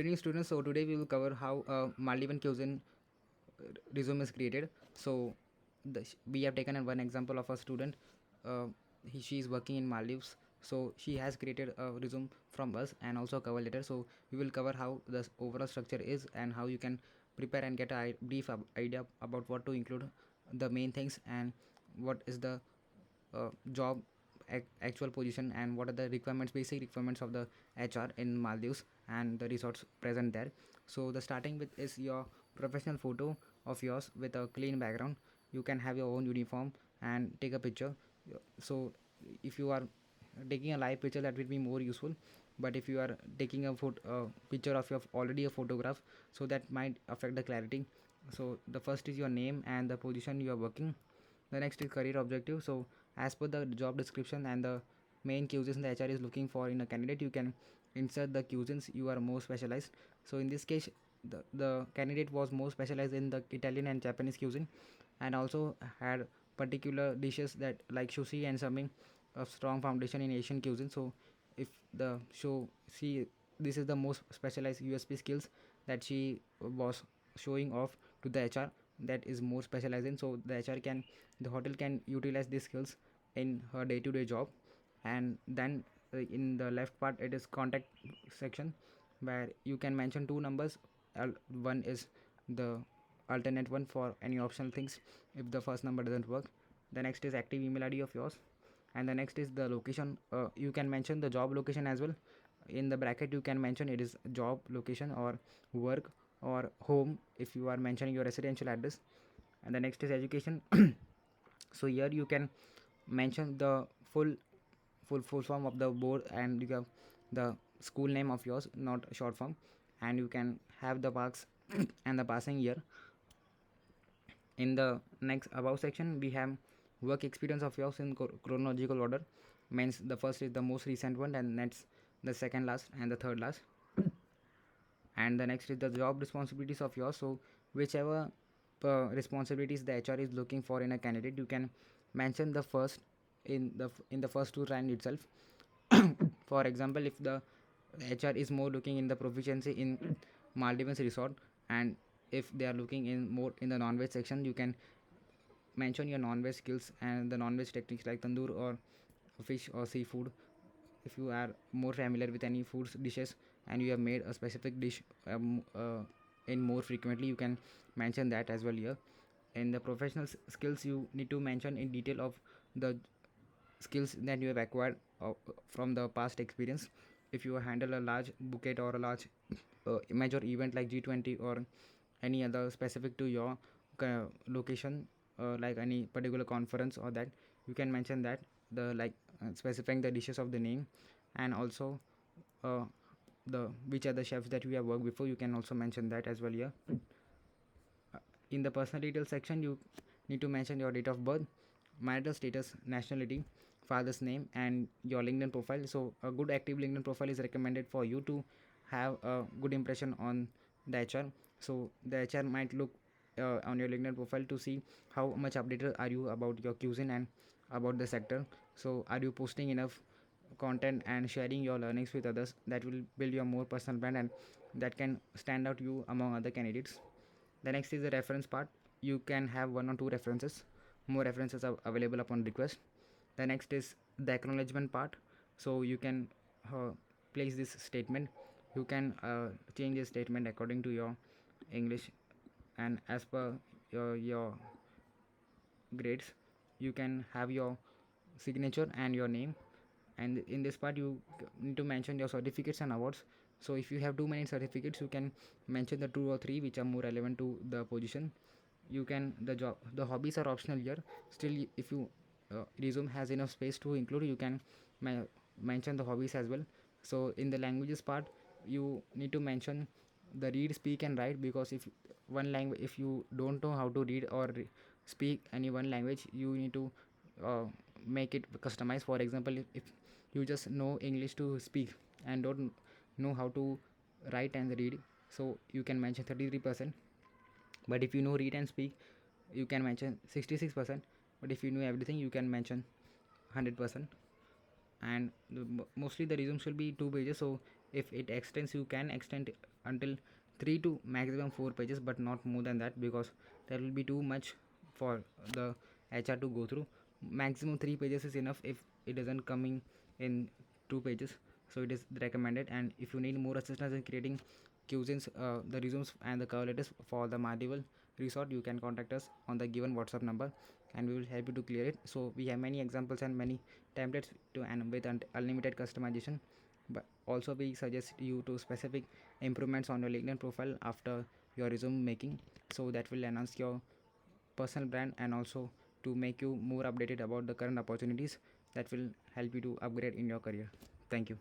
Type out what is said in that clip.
Good evening, students. So today we will cover how Maldivian cuisine resume is created. So we have taken one example of a student. Uh, she is working in Maldives. So she has created a resume from us and also a cover letter. So we will cover how the overall structure is and how you can prepare and get a brief idea about what to include, the main things, and what is the job actual position, and what are the requirements, basic requirements of the HR in Maldives and the resorts present there. So the starting with is your professional photo of yours with a clean background. You can have your own uniform and take a picture. So if you are taking a live picture, that will be more useful, but if you are taking a picture of your already a photograph, so that might affect the clarity. So the first is your name and the position you are working. The next is career objective. So as per the job description and the main cuisines the HR is looking for in a candidate, you can insert the cuisines you are more specialized. So in this case, the candidate was more specialized in the Italian and Japanese cuisine, and also had particular dishes that like sushi and something a strong foundation in Asian cuisine. So if the show see, this is the most specialized USP skills that she was showing off to the HR, that is more specialized in. So the hotel can utilize these skills in her day-to-day job. And then in the left part it is contact section, where you can mention two numbers. One is the alternate one for any optional things if the first number doesn't work. The next is active email ID of yours, and the next is the location. You can mention the job location as well. In the bracket you can mention it is job location or work or home if you are mentioning your residential address. And the next is education. So here you can mention the full form of the board, and you have the school name of yours, not short form. And you can have the marks and the passing year. In the next above section we have work experience of yours in chronological order, means the first is the most recent one, and next the second last and the third last. And the next is the job responsibilities of yours. So whichever responsibilities the HR is looking for in a candidate, you can mention the first in the first two line itself. For example, if the HR is more looking in the proficiency in Maldives resort, and if they are looking in more in the non-veg section, you can mention your non-veg skills and the non-veg techniques like tandoor or fish or seafood. If you are more familiar with any foods dishes and you have made a specific dish in more frequently, you can mention that as well here. In the professional skills, you need to mention in detail of the skills that you have acquired from the past experience. If you handle a large bouquet or a large major event like G20 or any other specific to your location, like any particular conference or that, you can mention that the like specifying the dishes of the name, and also uh, the which are the chefs that we have worked before, you can also mention that as well here. In the personal details section, you need to mention your date of birth, marital status, nationality, father's name, and your LinkedIn profile. So a good active LinkedIn profile is recommended for you to have a good impression on the HR. So the HR might look on your LinkedIn profile to see how much updated are you about your cuisine and about the sector. So are you posting enough content and sharing your learnings with others, that will build your more personal brand and that can stand out you among other candidates. The next is the reference part. You can have one or two references. More references are available upon request. The next is the acknowledgement part. So you can place this statement. You can change this statement according to your English and as per your grades. You can have your signature and your name. And in this part you need to mention your certificates and awards. So if you have too many certificates, you can mention the two or three which are more relevant to the position. You can the hobbies are optional here. Still, if you resume has enough space to include, you can mention the hobbies as well. So in the languages part, you need to mention the read, speak, and write, because if you don't know how to read or speak any one language, you need to uh, make it customized. For example, if you just know English to speak and don't know how to write and read, so you can mention 33%. But if you know read and speak, you can mention 66%. But if you know everything, you can mention 100%. And mostly the resume should be 2 pages, so If it extends, you can extend until 3 to maximum 4 pages, but not more than that, because that will be too much for the HR to go through. Maximum 3 pages is enough if it isn't coming in 2 pages. So it is recommended. And if you need more assistance in creating cuisines, the resumes and the cover letters for the Maldives resort, you can contact us on the given WhatsApp number, and we will help you to clear it. So we have many examples and many templates to, and with unlimited customization. But also we suggest you to specific improvements on your LinkedIn profile after your resume making, so that will enhance your personal brand, and also to make you more updated about the current opportunities that will help you to upgrade in your career. Thank you.